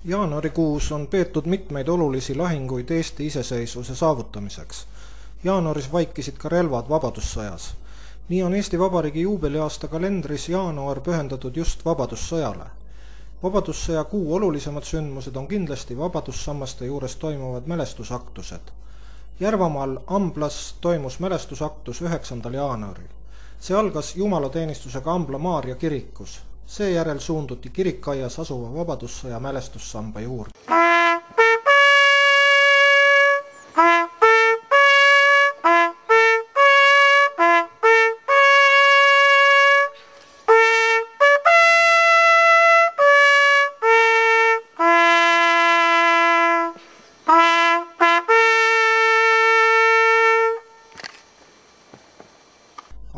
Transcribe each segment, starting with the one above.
Jaanuarikuus on peetud mitmeid olulisi lahinguid Eesti iseseisvuse saavutamiseks. Jaanuaris vaikisid ka relvad vabadussõjas. Nii on Eesti Vabariigi juubeliaasta kalendris jaanuar pühendatud just vabadussõjale. Vabadussõja kuu olulisemad sündmused on kindlasti vabadussammaste juures toimuvad mälestusaktused. Järvamaal Amblas toimus mälestusaktus 9. jaanuaril. See algas jumalateenistusega Ambla Maarja kirikus. Seejärel suunduti kirikaias asuva vabadussõja mälestussamba juurde.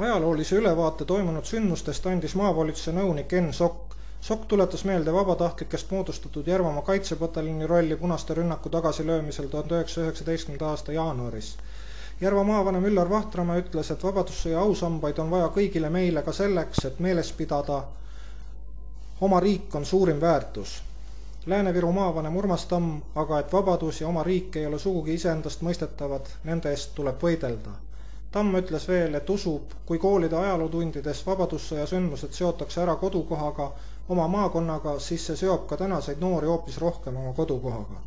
Ajaloolise ülevaate toimunud sündmustest andis maavalitsuse nõunik Enn Sokk. Sokk tuletas meelde vabatahtlikest moodustatud Järvamaa kaitsepataljoni rolli punaste rünnaku tagasilöömisel 1919. aasta jaanuaris. Järva maavanem Üllar Vahtramäe ütles, et vabadussõja ausambaid on vaja kõigile meile ka selleks, et meeles pidada oma riik on suurim väärtus. Lääne-Viru maavanem Urmas Tamm aga, et vabadus ja oma riik ei ole sugugi iseendast mõistetavad, nende eest tuleb võidelda. Tamm ütles veel, et usub, kui koolide ajalootundides vabadussõja sündmused seotakse ära kodukohaga, oma maakonnaga, siis see seob ka tänaseid noori hoopis rohkem oma kodukohaga.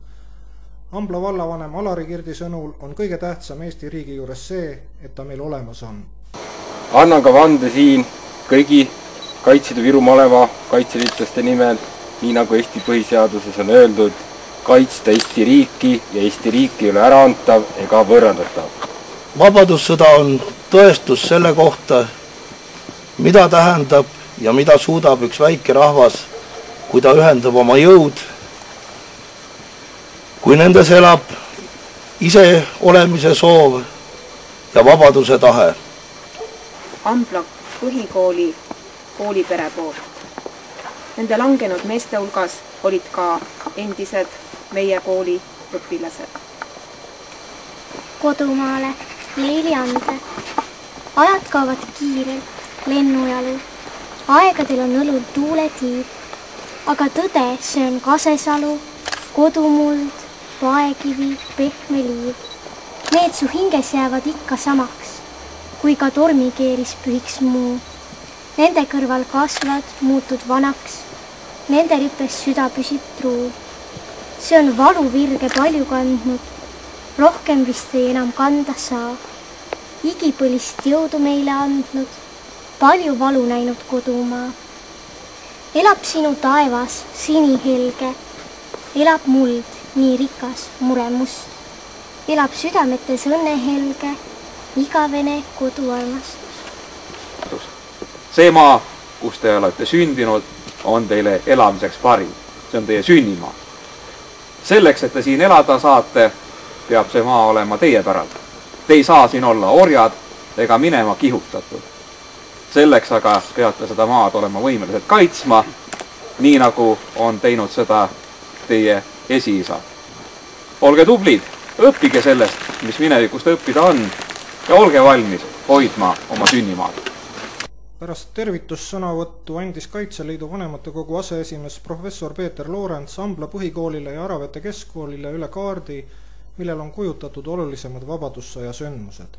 Ambla vallavanem Alari Kirdi sõnul on kõige tähtsam Eesti riigi juures see, et ta meil olemas on. Annan ka vande siin kõigi Kaitseliidu Viru maleva kaitseliitlaste nimel, nii nagu Eesti põhiseaduses on öeldud, kaitsta Eesti riiki ja Eesti riik ei ole äraantav ega võrrandatav. Vabadussõda on tõestus selle kohta, mida tähendab ja mida suudab üks väike rahvas, kui ta ühendab oma jõud, kui nendes elab ise olemise soov ja vabaduse tahe. Ambla põhikooli koolipere poolt. Nende langenud meeste hulgas olid ka endised meie kooli õpilased. Kodumaale Leili ande. Ajad kaovad kiirelt, lennujalu. Aegadel on õlul tuuletiib. Aga tõde, see on kasesalu, kodumuld, paekivi, pehme liiv. Need su hinges jäävad ikka samaks, kui ka tormikeeris pühiks muu. Nende kõrval kasvad, muutud vanaks. Nende ripes süda püsib truu. See on valuvirge palju kandnud. Rohkem vist ei enam kanda saa. Igipõlist jõudu meile andnud, palju valu näinud kodumaa. Elab sinu taevas, sinihelge, elab muld, nii rikas, muremust. Elab südametes õnnehelge, igavene koduarmastus. See maa, kus te olete sündinud, on teile elamiseks parim. See on teie sünnimaa. Selleks, et te siin elada saate, peab see maa olema teie päralt. Te ei saa siin olla orjad ega minema kihutatud. Selleks aga peate seda maad olema võimelised kaitsma, nii nagu on teinud seda teie esiisa. Olge tublid, õppige sellest, mis minevikust õppida on, ja olge valmis hoidma oma sünnimaad. Pärast tervitussõnavõttu andis Kaitseliidu vanematekogu aseesimees professor Peeter Loorents Ambla põhikoolile ja Aravete keskkoolile üle kaardi, millel on kujutatud olulisemad vabadussõja sündmused.